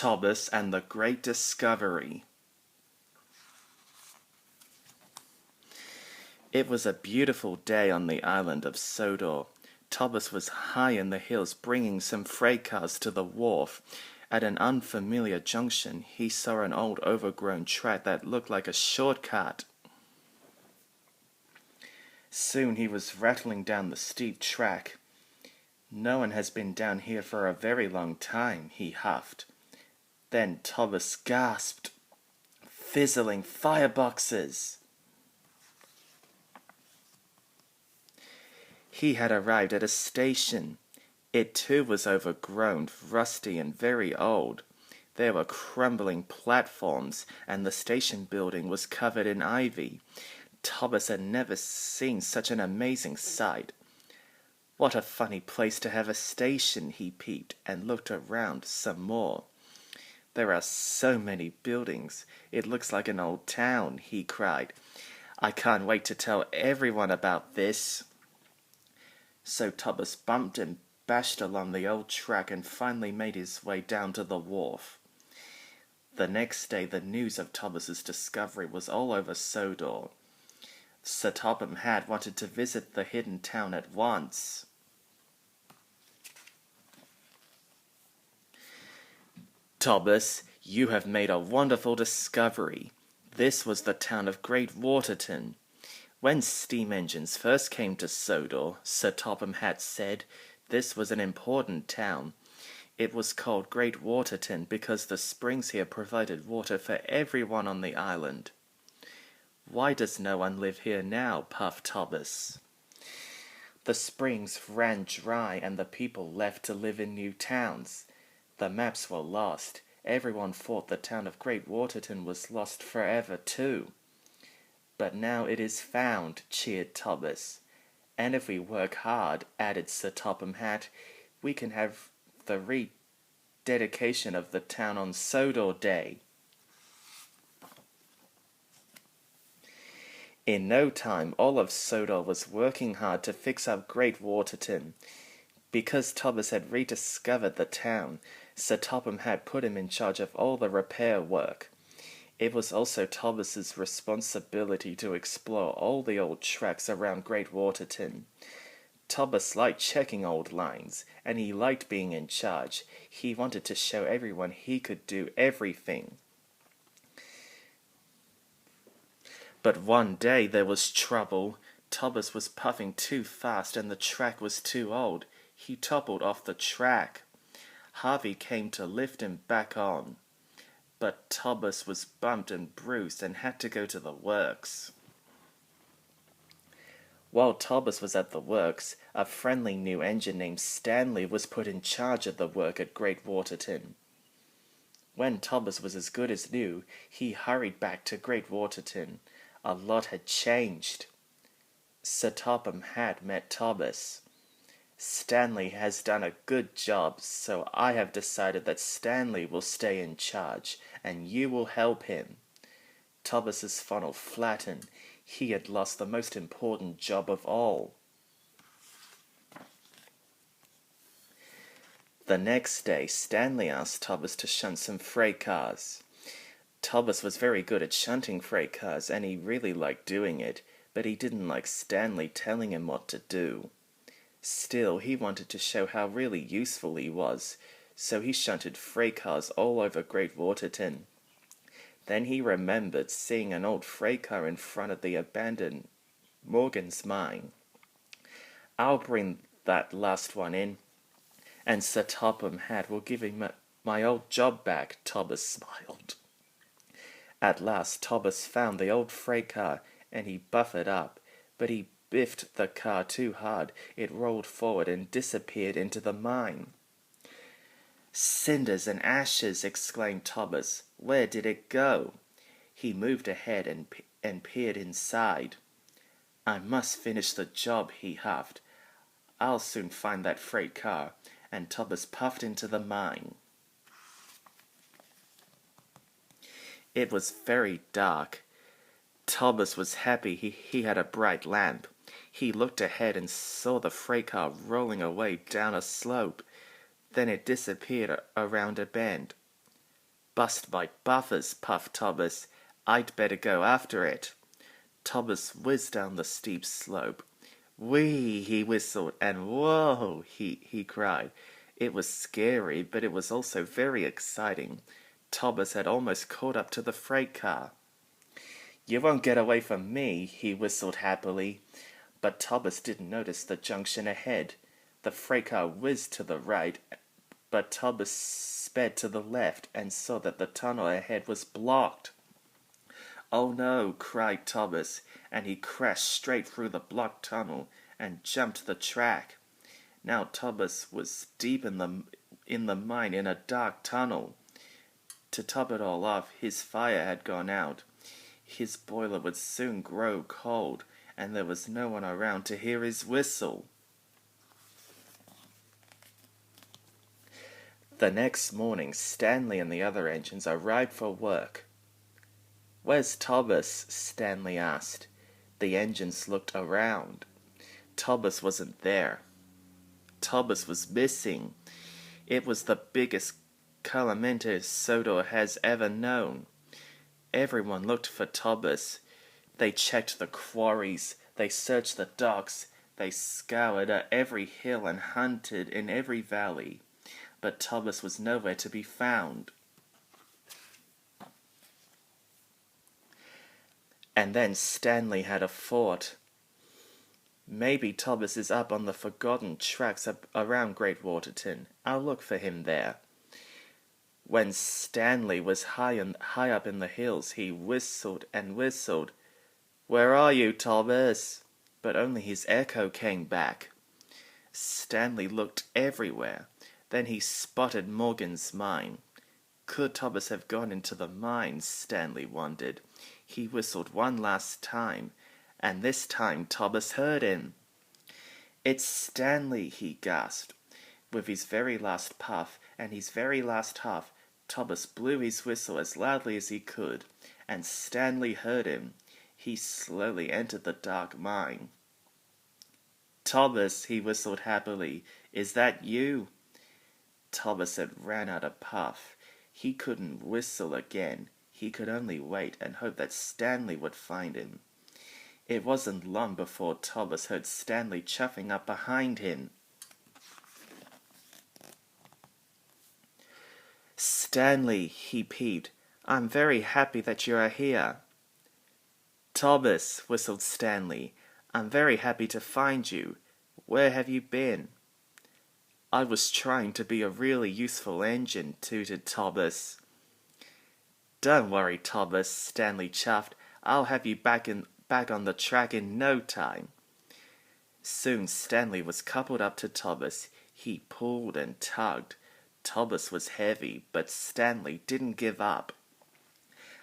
Thomas and the Great Discovery. It was a beautiful day on the island of Sodor. Thomas was high in the hills bringing some freight cars to the wharf. At an unfamiliar junction, he saw an old overgrown track that looked like a shortcut. Soon he was rattling down the steep track. "No one has been down here for a very long time," he huffed. Then Thomas gasped. "Fizzling fireboxes!" He had arrived at a station. It too was overgrown, rusty and very old. There were crumbling platforms, and the station building was covered in ivy. Thomas had never seen such an amazing sight. "What a funny place to have a station," he peeped, and looked around some more. "There are so many buildings. It looks like an old town," he cried. "I can't wait to tell everyone about this." So Thomas bumped and bashed along the old track and finally made his way down to the wharf. The next day the news of Thomas's discovery was all over Sodor. Sir Topham Hatt wanted to visit the hidden town at once. "Thomas, you have made a wonderful discovery. This was the town of Great Waterton. When steam engines first came to Sodor," Sir Topham Hatt said, "this was an important town. It was called Great Waterton because the springs here provided water for everyone on the island." "Why does no one live here now?" puffed Thomas. "The springs ran dry and the people left to live in new towns. The maps were lost. Everyone thought the town of Great Waterton was lost forever too. But now it is found," cheered Thomas. "And if we work hard," added Sir Topham Hatt, "we can have the rededication of the town on Sodor Day." In no time, all of Sodor was working hard to fix up Great Waterton. Because Thomas had rediscovered the town, Sir Topham Hatt put him in charge of all the repair work. It was also Thomas's responsibility to explore all the old tracks around Great Waterton. Thomas liked checking old lines, and he liked being in charge. He wanted to show everyone he could do everything. But one day there was trouble. Thomas was puffing too fast and the track was too old. He toppled off the track. Harvey came to lift him back on. But Thomas was bumped and bruised and had to go to the works. While Thomas was at the works, a friendly new engine named Stanley was put in charge of the work at Great Waterton. When Thomas was as good as new, he hurried back to Great Waterton. A lot had changed. Sir Topham Hatt met Thomas. "Stanley has done a good job, so I have decided that Stanley will stay in charge, and you will help him." Thomas's funnel flattened. He had lost the most important job of all. The next day, Stanley asked Thomas to shunt some freight cars. Thomas was very good at shunting freight cars, and he really liked doing it, but he didn't like Stanley telling him what to do. Still, he wanted to show how really useful he was, so he shunted freight cars all over Great Waterton. Then he remembered seeing an old freight car in front of the abandoned Morgan's mine. "I'll bring that last one in, and Sir Topham Hatt will give him my old job back," Thomas smiled. At last Thomas found the old freight car, and he buffered up, but he biffed the car too hard. It rolled forward and disappeared into the mine. "Cinders and ashes!" exclaimed Thomas. "Where did it go?" He moved ahead and peered inside. "I must finish the job," he huffed. "I'll soon find that freight car," and Thomas puffed into the mine. It was very dark. Thomas was happy he had a bright lamp. He looked ahead and saw the freight car rolling away down a slope. Then it disappeared around a bend. Bust my buffers, puffed Thomas. I'd better go after it. Thomas whizzed down the steep slope. Whee, he whistled, and whoa, he cried. It was scary, but it was also very exciting. Thomas had almost caught up to the freight car. You won't get away from me, he whistled happily. But Thomas didn't notice the junction ahead. The freight car whizzed to the right, but Thomas sped to the left and saw that the tunnel ahead was blocked. Oh no, cried Thomas, and he crashed straight through the blocked tunnel and jumped the track. Now Thomas was deep in the mine in a dark tunnel. To top it all off, his fire had gone out. His boiler would soon grow cold, and there was no one around to hear his whistle. The next morning, Stanley and the other engines arrived for work. Where's Thomas? Stanley asked. The engines looked around. Thomas wasn't there. Thomas was missing. It was the biggest calamity Sodor has ever known. Everyone looked for Thomas. They checked the quarries. They searched the docks. They scoured every hill and hunted in every valley. But Thomas was nowhere to be found. And then Stanley had a thought. Maybe Thomas is up on the forgotten tracks around Great Waterton. I'll look for him there. When Stanley was high up in the hills, he whistled and whistled. Where are you, Thomas? But only his echo came back. Stanley looked everywhere. Then he spotted Morgan's mine. Could Thomas have gone into the mine? Stanley wondered. He whistled one last time, and this time Thomas heard him. It's Stanley, he gasped. With his very last puff and his very last huff, Thomas blew his whistle as loudly as he could, and Stanley heard him. He slowly entered the dark mine. Thomas, he whistled happily, is that you? Thomas had ran out of puff. He couldn't whistle again. He could only wait and hope that Stanley would find him. It wasn't long before Thomas heard Stanley chuffing up behind him. Stanley, he peeped, I'm very happy that you are here. Thomas, whistled Stanley, I'm very happy to find you. Where have you been? I was trying to be a really useful engine, tooted Thomas. Don't worry, Thomas, Stanley chuffed. I'll have you back on the track in no time. Soon Stanley was coupled up to Thomas. He pulled and tugged. Thomas was heavy, but Stanley didn't give up.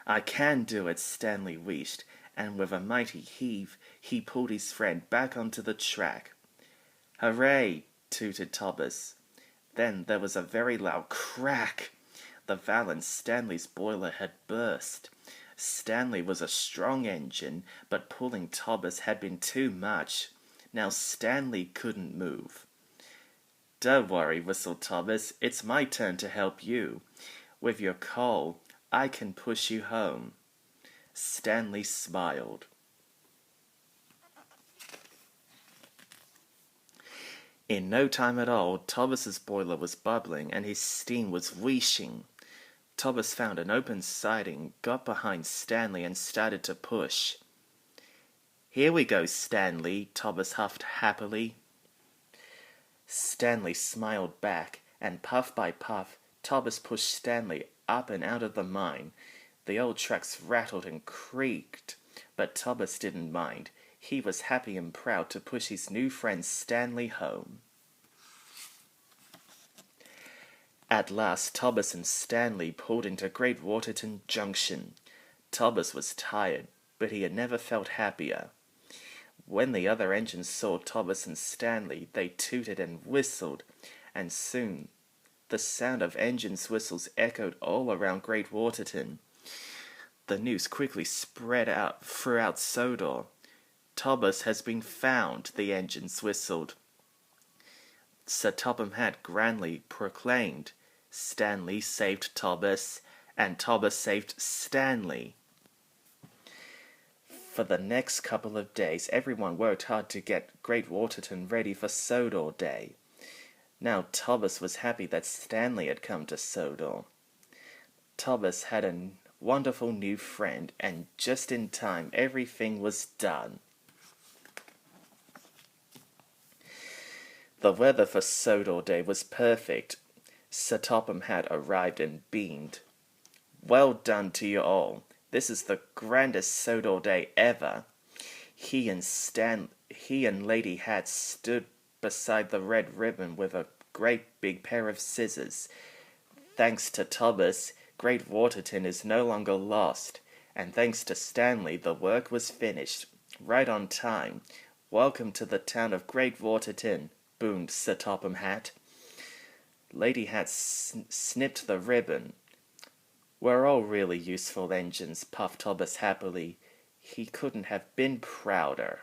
I can do it, Stanley wished, and with a mighty heave, he pulled his friend back onto the track. Hooray! Tooted Thomas. Then there was a very loud crack. The valve in Stanley's boiler had burst. Stanley was a strong engine, but pulling Thomas had been too much. Now Stanley couldn't move. Don't worry, whistled Thomas. It's my turn to help you. With your coal, I can push you home. Stanley smiled. In no time at all, Thomas's boiler was bubbling and his steam was wheeshing. Thomas found an open siding, got behind Stanley and started to push. Here we go, Stanley, Thomas huffed happily. Stanley smiled back, and puff by puff, Thomas pushed Stanley up and out of the mine. The old tracks rattled and creaked, but Thomas didn't mind. He was happy and proud to push his new friend Stanley home. At last, Thomas and Stanley pulled into Great Waterton Junction. Thomas was tired, but he had never felt happier. When the other engines saw Thomas and Stanley, they tooted and whistled, and soon the sound of engines' whistles echoed all around Great Waterton. The news quickly spread out throughout Sodor. Thomas has been found, the engines whistled. Sir Topham Hatt grandly proclaimed, Stanley saved Thomas, and Topham saved Stanley. For the next couple of days, everyone worked hard to get Great Waterton ready for Sodor Day. Now Topham was happy that Stanley had come to Sodor. Topham had a wonderful new friend, and just in time everything was done. The weather for Sodor Day was perfect. Sir Topham had arrived and beamed. "Well done to you all. This is the grandest Sodor Day ever." He and Lady Hatt stood beside the red ribbon with a great big pair of scissors. Thanks to Topham, Great Waterton is no longer lost, and thanks to Stanley, the work was finished, right on time. "Welcome to the town of Great Waterton," boomed Sir Topham Hatt. Lady Hatt snipped the ribbon. "We're all really useful engines," puffed Topham happily. He couldn't have been prouder.